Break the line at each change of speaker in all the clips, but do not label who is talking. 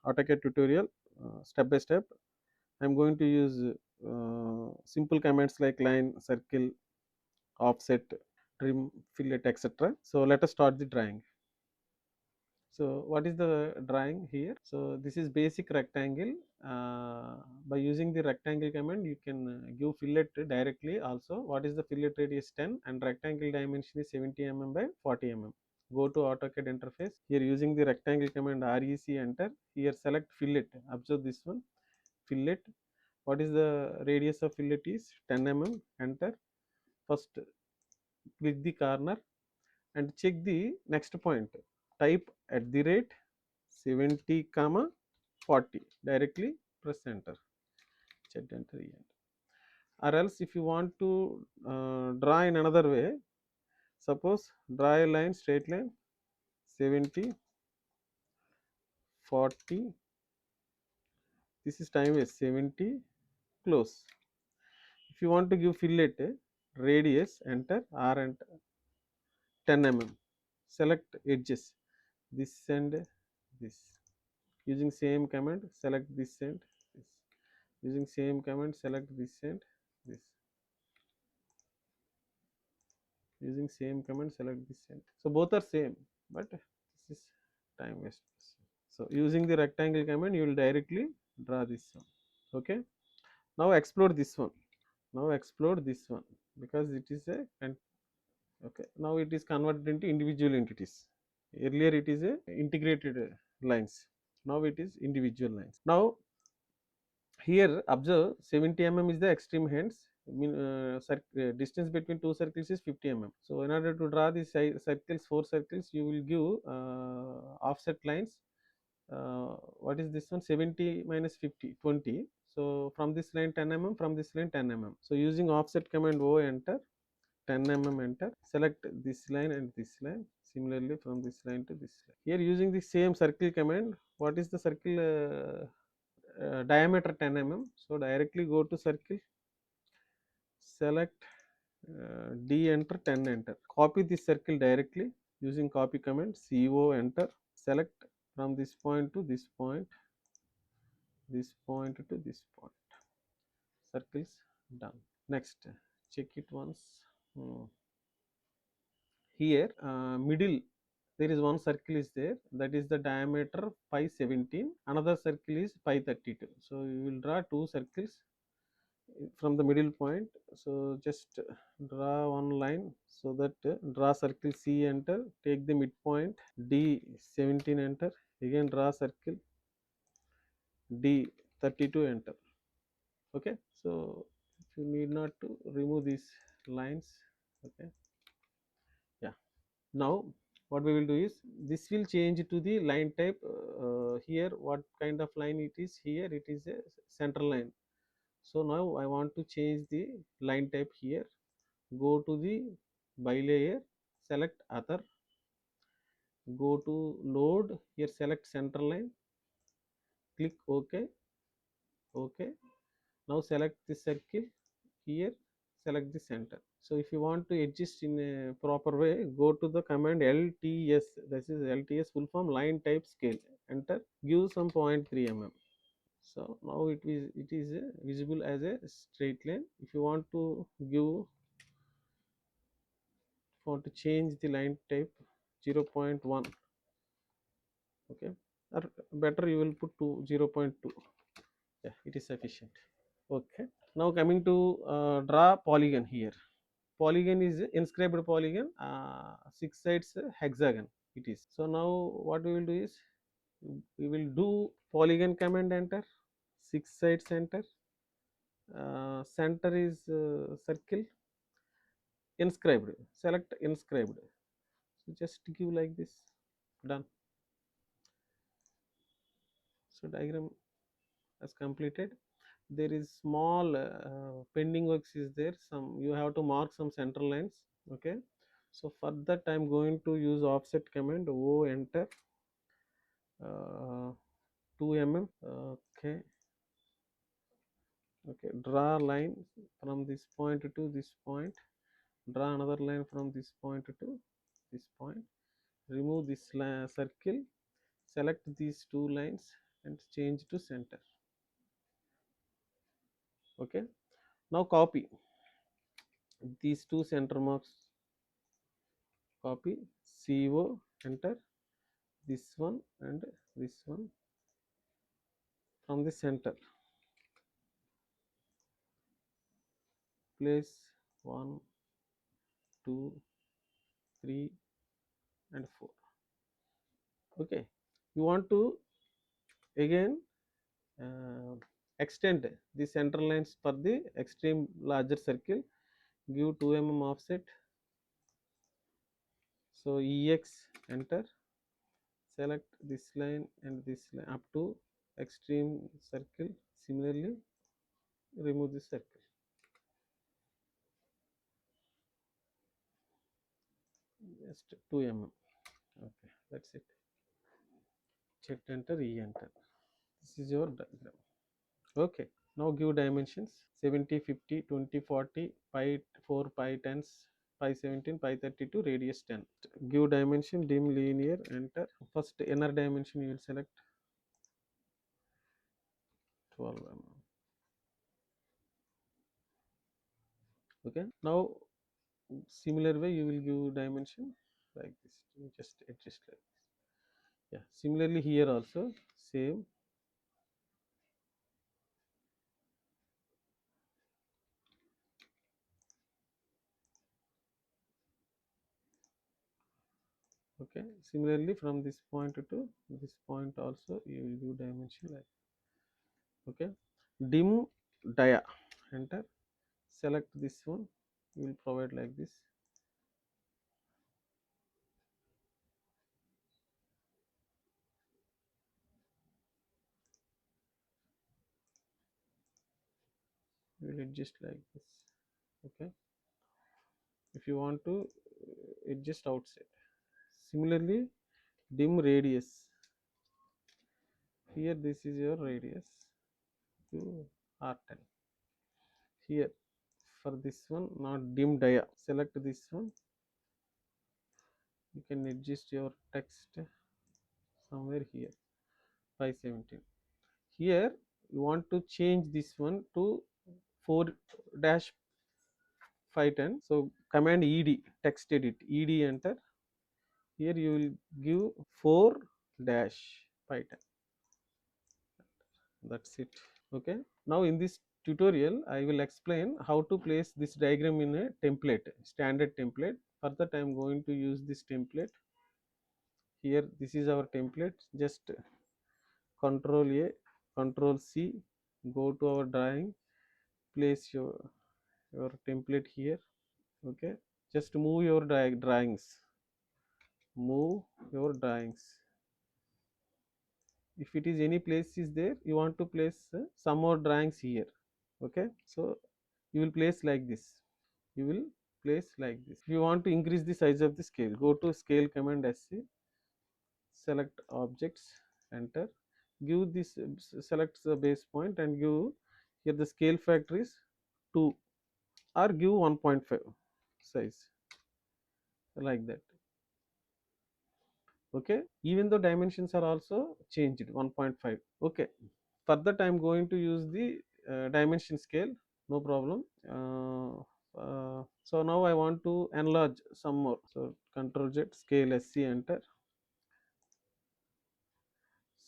AutoCAD tutorial step by step. I am going to use simple commands like line, circle, offset, trim, fillet, etc. So let us start the drawing. So what is the drawing here? So this is basic rectangle. By using the rectangle command, you can give fillet directly. Also, what is the fillet radius? 10, and rectangle dimension is 70 mm by 40 mm. Go to AutoCAD interface. Here using the rectangle command REC, enter. Here select fillet. Observe this one, fillet. What is the radius of fillet is 10 mm. Enter. First click the corner and check the next point. Type at the rate 70 comma 40. Directly press enter. Check enter. Or else if you want to draw in another way, suppose draw a line, straight line, 70, 40. This is time is 70, close. If you want to give fillet radius, enter, or enter 10 mm. Select edges, this and this. Using same command, select this and this. Using same command, select this and this. Using same command, select this and so both are same, but this is time waste. So using the rectangle command, you will directly draw this one. Okay. Now explode this one. Now explode this one because it is a okay. Now it is converted into individual entities. Earlier it is a integrated lines. Now it is individual lines. Now here observe 70 mm is the extreme ends. Distance between two circles is 50 mm. So in order to draw these circles, 4 circles, you will give offset lines. What is this one? 70 minus 50, 20. So from this line 10 mm, from this line 10 mm. So using offset command O, enter, 10 mm, enter. Select this line and this line. Similarly from this line to this line. Here using the same circle command, what is the circle? Diameter 10 mm. So directly go to circle, select D, enter, 10, enter. Copy this circle directly using copy command, CO, enter. Select from this point to this point, this point to this point. Circles done. Next, check it once. Here middle there is one circle is there, that is the diameter 517. Another circle is 532. So you will draw two circles from the middle point. So just draw one line, so that draw circle C, enter, take the midpoint D 17, enter, again draw circle D 32, enter. Okay, so you need not to remove these lines. Okay, yeah. Now what we will do is, this will change to the line type. Here what kind of line it is? Here it is a center line. So now I want to change the line type. Here go to the bilayer, select other, go to load, here select center line, click OK. Okay, now select the circle, here select the center. So if you want to adjust in a proper way, go to the command LTS, this is LTS full form, line type scale, enter, give some 0.3 mm. So now it is visible as a straight line. If you want to change the line type, 0.1. Okay, or better you will put 0.2. Yeah, it is sufficient. Okay, now coming to draw polygon. Here polygon is inscribed polygon, 6 sides hexagon it is. So now what we will do is, we will do polygon command, enter, 6 sides, enter, center is circle, inscribed, select inscribed. So just give like this, done. So diagram has completed. There is small pending works is there, some you have to mark some center lines. Okay, so for that I am going to use offset command, O, enter, 2 mm. Okay, okay, draw line from this point to this point, draw another line from this point to this point, remove this circle, select these two lines and change to center. Okay, now copy these two center marks, copy CO, enter this one and this one from the center, place 1, 2, 3 and 4. Okay, you want to again extend the center lines for the extreme larger circle, give 2 mm offset, so EX, enter, select this line and this line up to extreme circle, similarly remove this circle, just 2 mm. Okay, that's it. Check, enter, enter. This is your diagram. Okay, now give dimensions 70, 50, 20, 40, pi 4, pi 10s, pi 17, pi 32, radius 10. Give dimension, dim, linear, enter. First inner dimension you will select 12 mm. Okay, now similar way you will give dimension like this, you just adjust like this. Yeah, similarly here also same. Okay, similarly from this point to this point also you will give dimension like. Okay, dim dia, enter, select this one, you will provide like this. You will adjust like this. Okay, if you want to adjust outside. Similarly dim radius, here this is your radius to R10. Here for this one not dim dia, select this one, you can adjust your text somewhere here, 517. Here you want to change this one to 4 dash 510, so command ed, text edit, ed, enter. Here you will give 4 dash 510. That's it. Okay, now in this tutorial I will explain how to place this diagram in a template, standard template. For that I am going to use this template. Here this is our template, just control A, control C, go to our drawing, place your template here. Okay, just move your drawings, move your drawings. If it is any place is there, you want to place some more drawings here. Okay, so you will place like this, you will place like this. If you want to increase the size of the scale, go to scale command SC, select objects, enter, give this, select the base point and give here the scale factor is 2 or give 1.5 size, like that. Okay, even though dimensions are also changed 1.5. Okay, for that I am going to use the dimension scale, no problem. So now I want to enlarge some more, so Ctrl Z, scale SC, enter,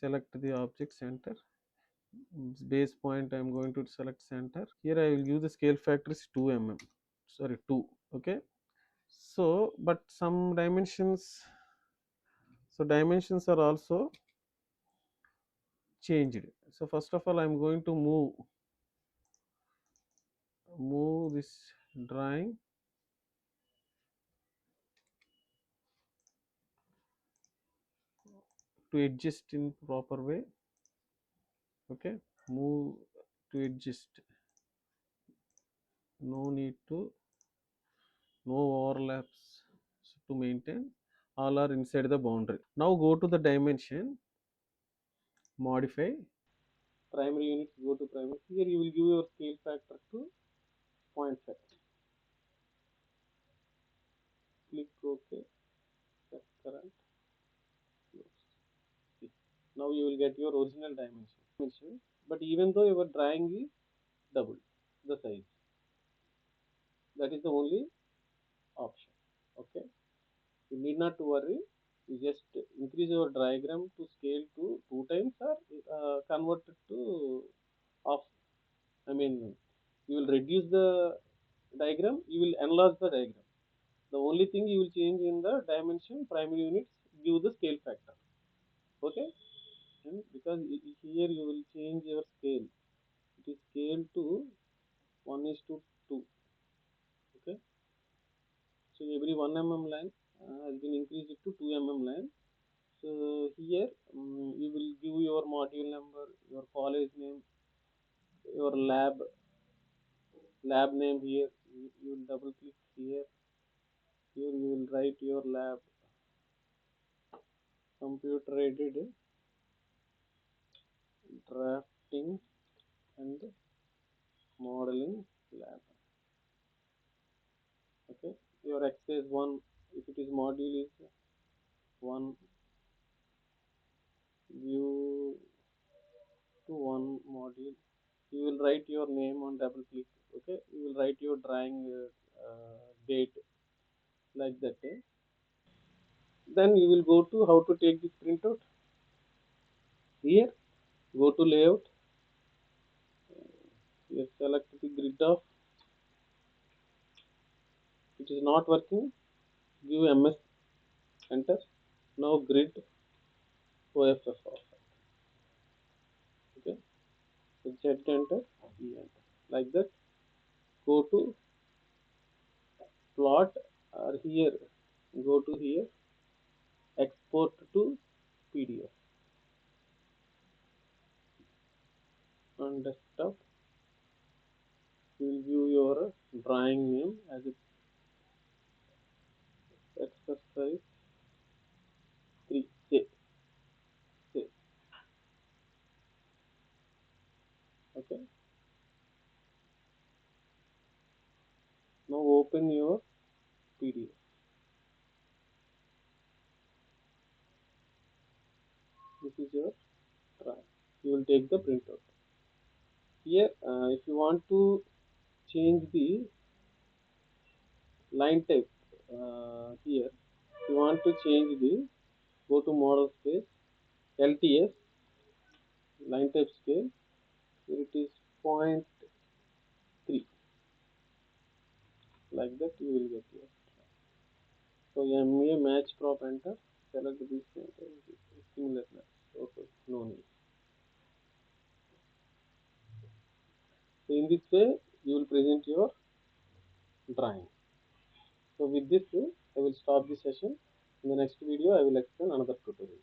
select the object center, base point I am going to select center. Here I will use the scale factor is 2 mm, sorry 2. Okay, so but some dimensions, so dimensions are also changed. So first of all I am going to move this drawing to adjust in proper way. Okay, move to adjust, no need to, no overlaps to maintain, all are inside the boundary. Now go to the dimension, modify primary unit, go to primary. Here you will give your scale factor to 0.5, click OK, set current, close. Now you will get your original dimension. But even though your drawing is double the size, that is the only option. Okay, you need not to worry. You just increase your diagram to scale to 2 times, or convert it to half. I mean, you will reduce the diagram, you will enlarge the diagram. The only thing you will change in the dimension primary units, give the scale factor. Okay, and because here you will change your scale, it is scale to 1:2. Okay, so every 1 mm length has been increased to 2 mm length. So here you will give your module number, your college name, your lab name. Here you will double click here. Here you will write your lab, computer aided drafting and modeling lab. Okay, your exercise 1, if it is module is 1, view to 1 module. You will write your name on double click. Okay, you will write your drawing date, like that. Then you will go to how to take this printout. Here go to layout. Here select the grid of. It is not working, give ms, enter. Now grid off. Okay, so z, enter, e, enter, like that. Go to plot, or here go to here, export to pdf. On desktop you will view your drawing name as exercise 3. Say. Okay, now open your pdf. This is your drawing. You will take the printout. Here if you want to change the line type, here if you want to change the, go to model space, LTS, line type scale. Here it is 0.3, like that you will get your. So MA match crop, enter, select this center, similarness. Okay, no need. So in this way you will present your drawing. So with this I will stop the session. In the next video I will explain another tutorial.